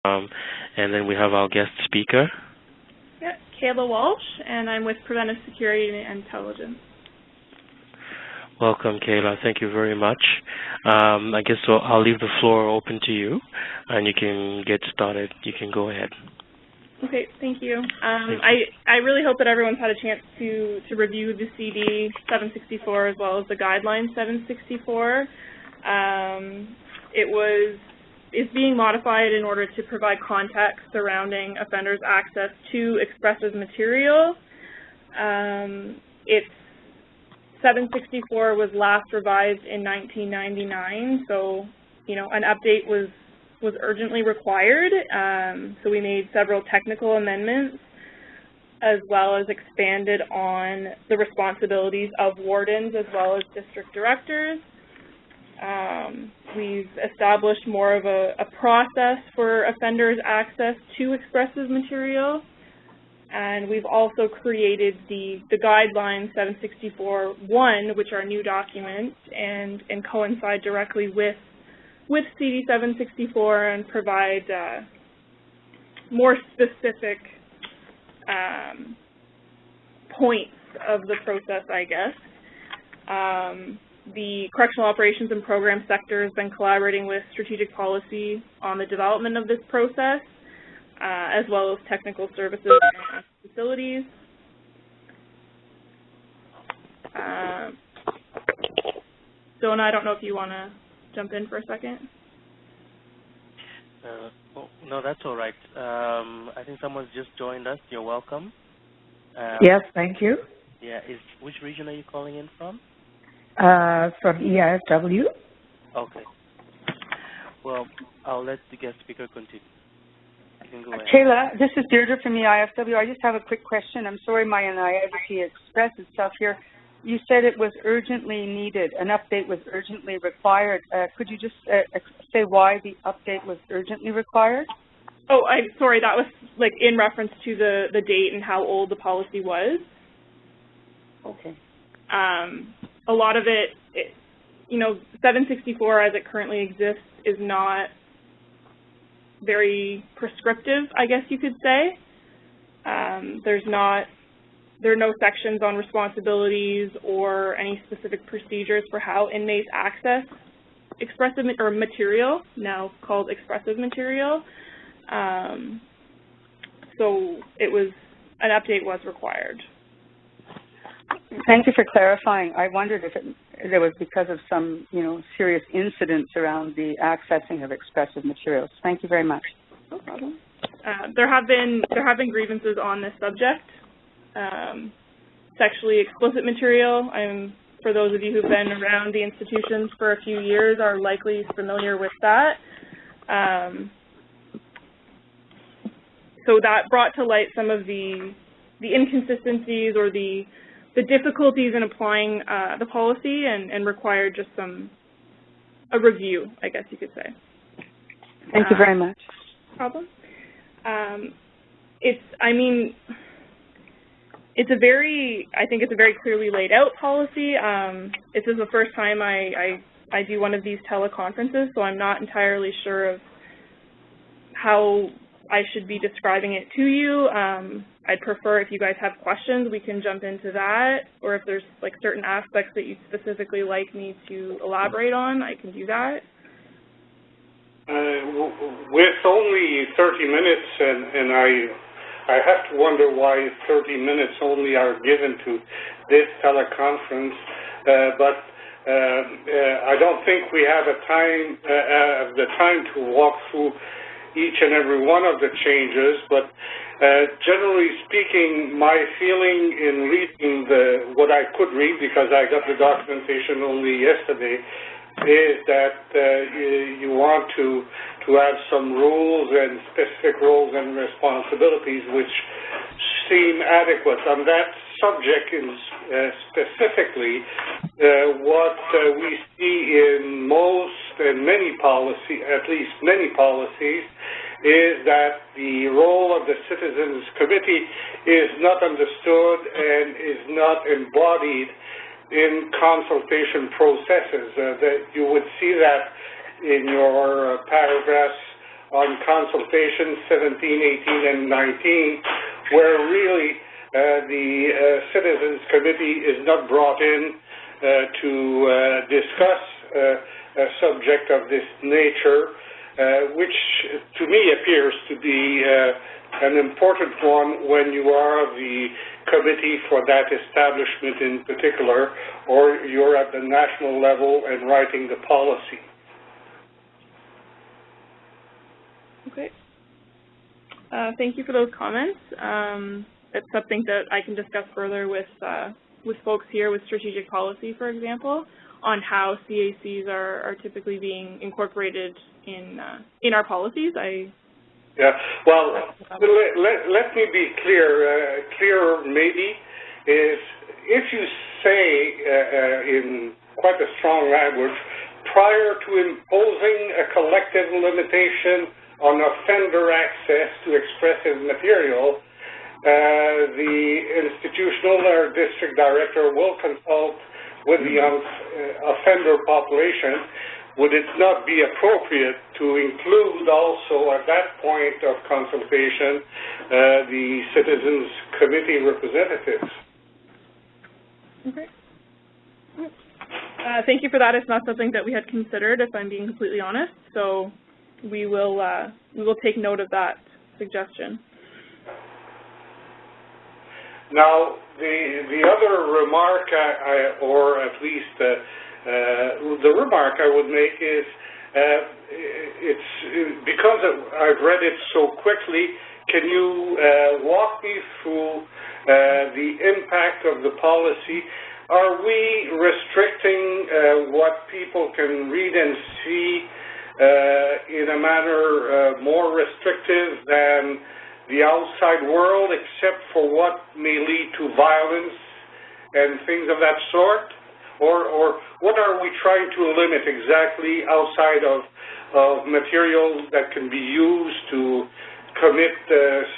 And then we have our guest speaker. Yeah, Kayla Walsh, and I'm with Preventive Security and Intelligence. Welcome, Kayla. Thank you very much. I guess I'll leave the floor open to you, and you can get started. You can go ahead. Okay, thank you. I really hope that everyone's had a chance to review the CD 764 as well as the Guideline 764. It's being modified in order to provide context surrounding offenders' access to expressive material. 764 was last revised in 1999, so an update was urgently required. So we made several technical amendments, as well as expanded on the responsibilities of wardens as well as district directors. We've established more of a process for offenders' access to expressive material. And we've also created the Guidelines 764-1, which are new documents and coincide directly with CD 764 and provide more specific points of the process, I guess. The Correctional Operations and Program sector has been collaborating with Strategic Policy on the development of this process, as well as technical services and facilities. Donna, I don't know if you want to jump in for a second. No, that's all right. I think someone's just joined us. You're welcome. Yes, thank you. Yeah, which region are you calling in from? From EISW. Okay. Well, I'll let the guest speaker continue. You can go ahead. Kayla, this is Deirdre from the IFW. I just have a quick question. I'm sorry my naivety expressed itself here. You said it was urgently needed. An update was urgently required. Could you just say why the update was urgently required? Oh, I'm sorry. That was like in reference to the date and how old the policy was. Okay. A lot of it, 764 as it currently exists is not very prescriptive, I guess you could say. There are no sections on responsibilities or any specific procedures for how inmates access expressive or material, now called expressive material. So an update was required. Thank you for clarifying. I wondered if it was because of some, serious incidents around the accessing of expressive materials. Thank you very much. No problem. There have been grievances on this subject. Sexually explicit material. For those of you who've been around the institutions for a few years, are likely familiar with that. So that brought to light some of the inconsistencies or the difficulties in applying the policy and required just a review, I guess you could say. Thank you very much. No problem. I think it's a very clearly laid out policy. This is the first time I do one of these teleconferences, so I'm not entirely sure of how I should be describing it to you. I'd prefer if you guys have questions, we can jump into that, or if there's like certain aspects that you'd specifically like me to elaborate on, I can do that. With only 30 minutes, and I have to wonder why 30 minutes only are given to this teleconference, but I don't think we have the time to walk through each and every one of the changes, but generally speaking, my feeling in reading what I could read, because I got the documentation only yesterday, is that you want to have some rules and specific roles and responsibilities which seem adequate. On that subject specifically, what we see in most and many policies, at least many policies, is that the role of the Citizens Committee is not understood and is not embodied in consultation processes. That you would see that in your paragraphs on consultation 17, 18, and 19, where really the Citizens Committee is not brought in to discuss a subject of this nature, which to me appears to be an important one when you are the committee for that establishment in particular, or you're at the national level and writing the policy. Okay. Thank you for those comments. It's something that I can discuss further with folks here with strategic policy, for example, on how CACs are typically being incorporated in our policies. Yeah, well, let me be clear. Clearer maybe is if you say in quite a strong language, prior to imposing a collective limitation on offender access to expressive material, the institutional or district director will consult with the offender population. Would it not be appropriate to include also at that point of consultation the Citizens Committee representatives? Okay. Thank you for that. It's not something that we had considered, if I'm being completely honest. So we will take note of that suggestion. Now, the other remark, or at least the remark I would make is, it's because I've read it so quickly, can you walk me through the impact of the policy? Are we restricting what people can read and see in a manner more restrictive than the outside world, except for what may lead to violence and things of that sort? Or what are we trying to limit exactly outside of materials that can be used to commit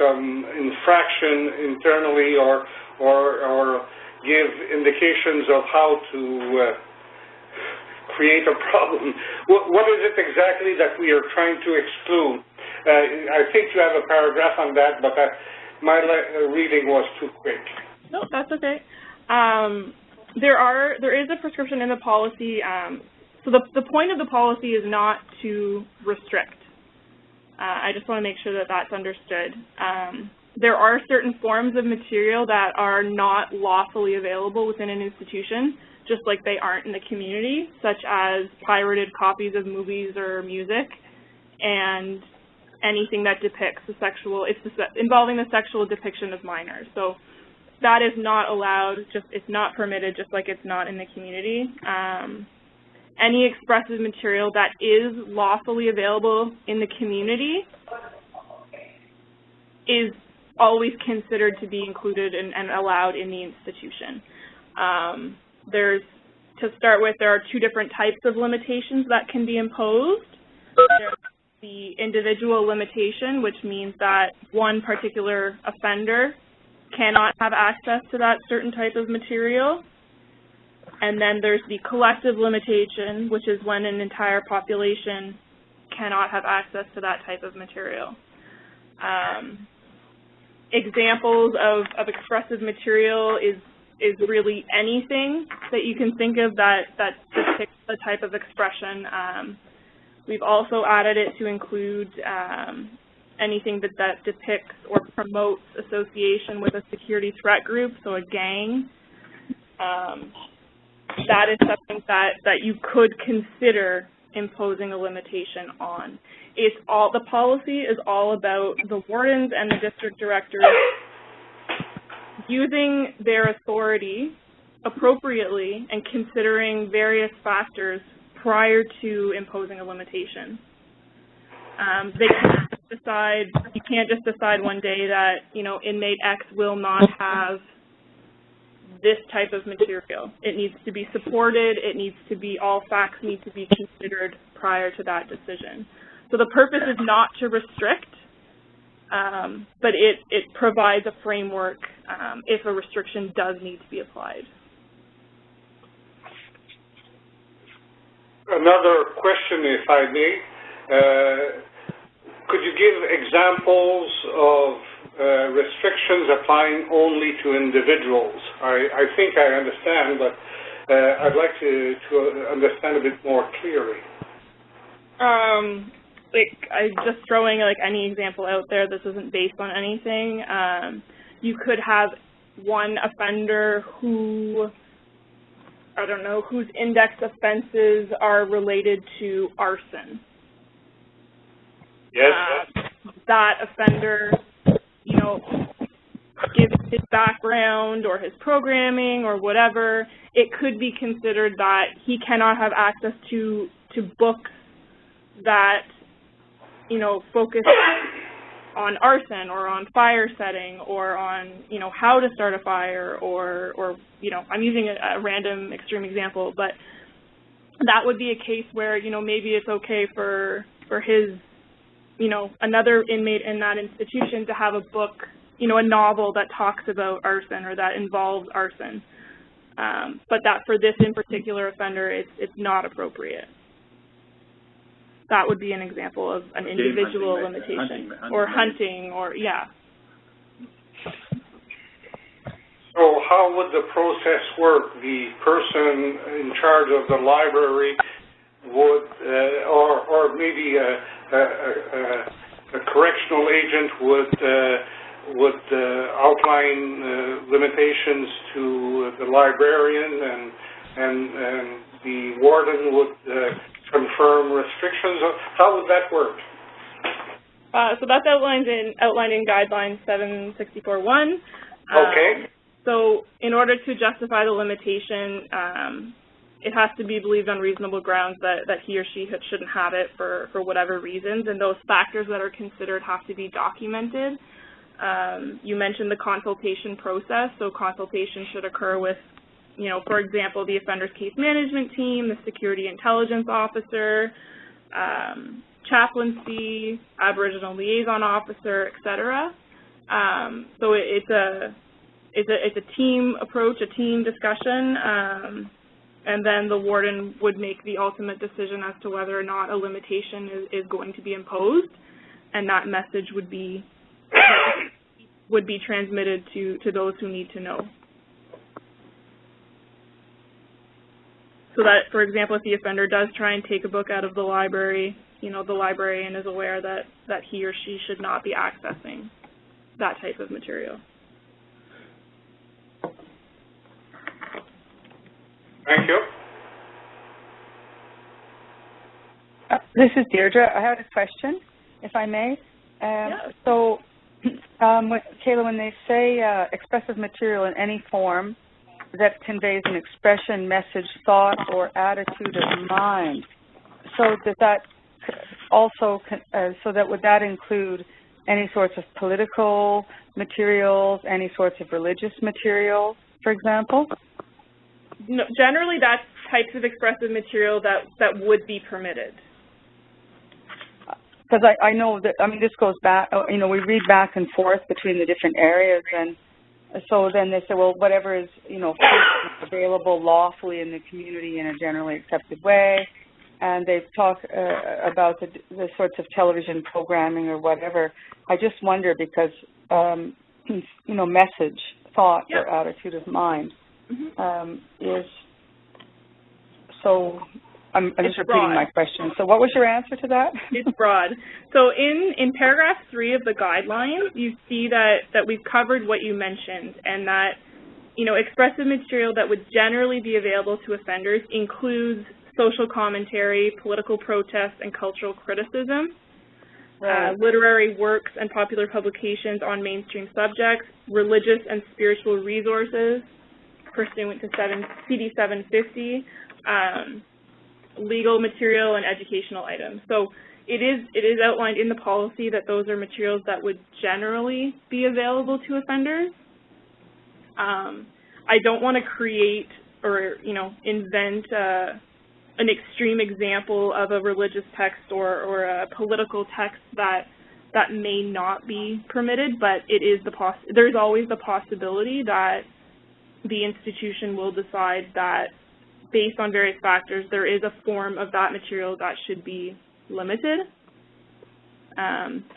some infraction internally or give indications of how to create a problem? What is it exactly that we are trying to exclude? I think you have a paragraph on that, but my reading was too quick. No, that's okay. There is a prescription in the policy. So the point of the policy is not to restrict. I just want to make sure that that's understood. There are certain forms of material that are not lawfully available within an institution, just like they aren't in the community, such as pirated copies of movies or music, and anything that depicts involving the sexual depiction of minors. So that is not allowed, it's not permitted, just like it's not in the community. Any expressive material that is lawfully available in the community is always considered to be included and allowed in the institution. To start with, there are two different types of limitations that can be imposed. There's the individual limitation, which means that one particular offender cannot have access to that certain type of material. And then there's the collective limitation, which is when an entire population cannot have access to that type of material. Examples of expressive material is really anything that you can think of that depicts the type of expression. We've also added it to include anything that depicts or promotes association with a security threat group, so a gang. That is something that you could consider imposing a limitation on. The policy is all about the wardens and the district directors using their authority appropriately and considering various factors prior to imposing a limitation. They can't just decide, you can't just decide one day that, inmate X will not have this type of material. It needs to be supported, all facts need to be considered prior to that decision. So the purpose is not to restrict, but it provides a framework if a restriction does need to be applied. Another question, if I may. could you give examples of restrictions applying only to individuals? I think I understand, but I'd like to understand a bit more clearly. Like, I'm just throwing like any example out there. This isn't based on anything. You could have one offender who, I don't know, whose index offenses are related to arson. Yes. That offender, you know, given his background or his programming or whatever, it could be considered that he cannot have access to books that, you know, focus on arson or on fire setting or on, you know, how to start a fire or you know, I'm using a random extreme example, but that would be a case where, you know, maybe it's okay for his, you know, another inmate in that institution to have a book, you know, a novel that talks about arson or that involves arson. But that for this in particular offender, it's not appropriate. That would be an example of an individual limitation, or hunting, or yeah. So how would the process work? The person in charge of the library would, or maybe a correctional agent would outline limitations to the librarian, and the warden would confirm restrictions. How would that work? So that's outlined in Guideline 764.1. Okay. So in order to justify the limitation, it has to be believed on reasonable grounds that he or she shouldn't have it for whatever reasons, and those factors that are considered have to be documented. You mentioned the consultation process, so consultation should occur with, you know, for example, the offender's case management team, the security intelligence officer, chaplaincy, Aboriginal liaison officer, etc. So it's a team approach, a team discussion, and then the warden would make the ultimate decision as to whether or not a limitation is going to be imposed, and that message would be transmitted to those who need to know. So that, for example, if the offender does try and take a book out of the library, you know, the librarian is aware that he or she should not be accessing that type of material. Thank you. This is Deirdre. I had a question, if I may. So, Kayla, when they say expressive material in any form that conveys an expression, message, thought, or attitude of mind, so does that also, would that include any sorts of political materials, any sorts of religious materials, for example? No, generally, that's types of expressive material that would be permitted. Because I know that, I mean, this goes back, you know, we read back and forth between the different areas, and so then they say, well, whatever is, you know, available lawfully in the community in a generally accepted way, and they've talked about the sorts of television programming or whatever. I just wonder because, you know, message, thought, or attitude of mind is so. I'm just repeating my question. So what was your answer to that? It's broad. So in paragraph 3 of the guidelines, you see that we've covered what you mentioned, and that, you know, expressive material that would generally be available to offenders includes social commentary, political protest, and cultural criticism, literary works and popular publications on mainstream subjects, religious and spiritual resources pursuant to CD 750, legal material, and educational items. So it is outlined in the policy that those are materials that would generally be available to offenders. I don't want to create or, you know, invent an extreme example of a religious text or a political text that may not be permitted, but it is there's always the possibility that the institution will decide that, based on various factors, there is a form of that material that should be limited.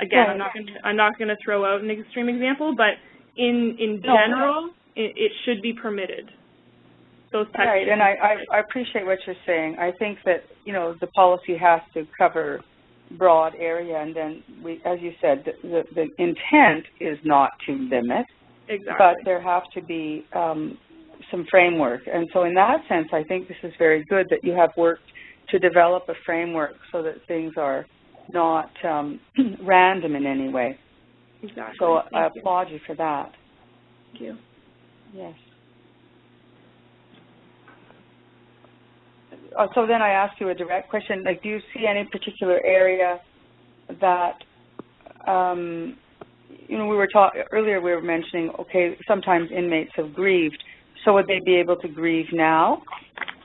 Again, I'm not going to throw out an extreme example, but in general, it should be permitted. Those types right, and I appreciate what you're saying. I think that, you know, the policy has to cover broad area, and then as you said, the intent is not to limit. Exactly. But there have to be some framework. And so in that sense, I think this is very good that you have worked to develop a framework so that things are not random in any way. Exactly. So I applaud you for that. Thank you. Yes. So then I ask you a direct question, like, do you see any particular area that, you know, earlier we were mentioning, okay, sometimes inmates have grieved, so would they be able to grieve now?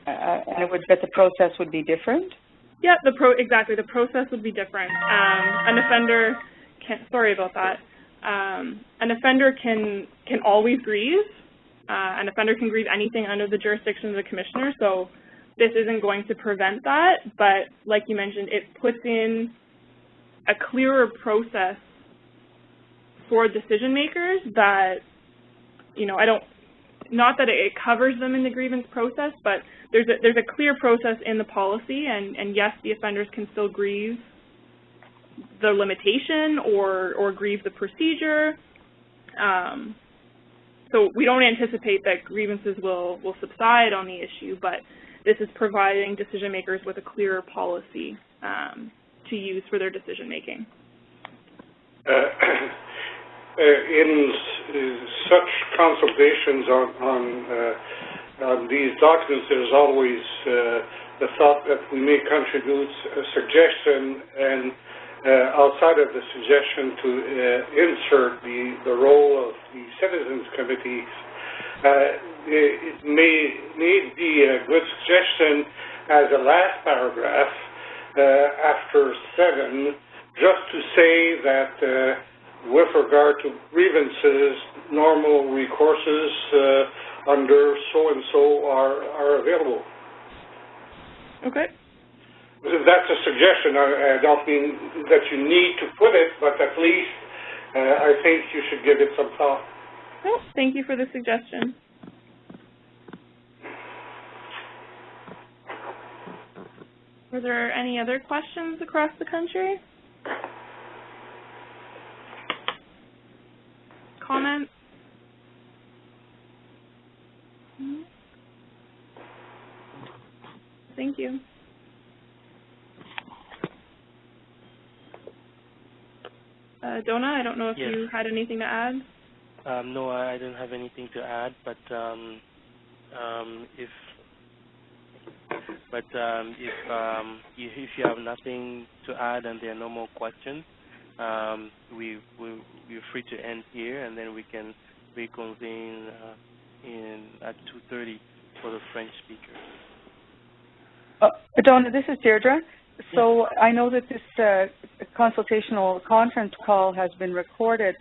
And that the process would be different? Yeah, exactly. The process would be different. An offender sorry about that. An offender can always grieve. An offender can grieve anything under the jurisdiction of the commissioner, so this isn't going to prevent that, but like you mentioned, it puts in a clearer process for decision makers that, you know, not that it covers them in the grievance process, but there's a clear process in the policy, and yes, the offenders can still grieve the limitation or grieve the procedure. So we don't anticipate that grievances will subside on the issue, but this is providing decision makers with a clearer policy to use for their decision making. In such consultations on these documents, there's always the thought that we may contribute a suggestion, and outside of the suggestion to insert the role of the citizens committees. It may be a good suggestion as a last paragraph after 7, just to say that with regard to grievances, normal recourses under so-and-so are available. Okay. That's a suggestion. I don't mean that you need to put it, but at least I think you should give it some thought. Oh, thank you for the suggestion. Were there any other questions across the country? Comments? Thank you. Donna, I don't know if you had anything to add. No, I don't have anything to add, but if you have nothing to add and there are no more questions, we're free to end here, and then we can reconvene at 2:30 for the French speakers. Donna, this is Deirdre. So I know that this consultational conference call has been recorded.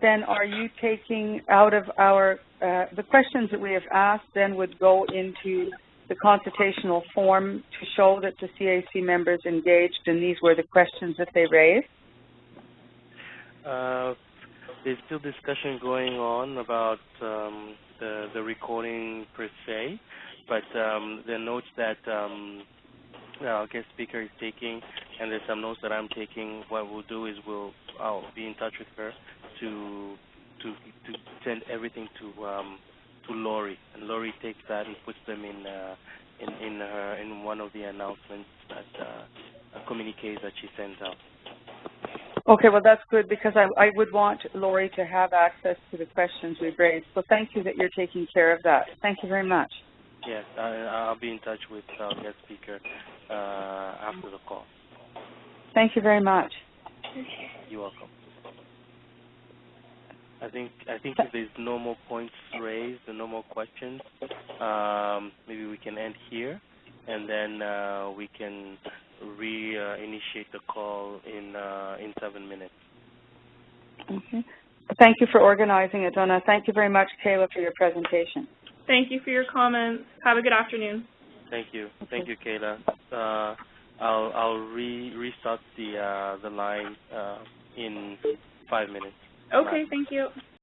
Then are you taking out of our, the questions that we have asked then would go into the consultational form to show that the CAC members engaged and these were the questions that they raised? There's still discussion going on about the recording per se, but the notes that our guest speaker is taking, and there's some notes that I'm taking. What we'll do is I'll be in touch with her to send everything to Lori, and Lori takes that and puts them in one of the announcements that communiques that she sends out. Okay, well that's good, because I would want Lori to have access to the questions we've raised. So thank you that you're taking care of that. Thank you very much. Yes, I'll be in touch with our guest speaker after the call. Thank you very much. You're welcome. I think if there's no more points raised and no more questions, maybe we can end here, and then we can reinitiate the call in 7 minutes. Okay. Thank you for organizing it, Donna. Thank you very much, Kayla, for your presentation. Thank you for your comments. Have a good afternoon. Thank you. Thank you, Kayla. I'll restart the line in 5 minutes. Okay, thank you.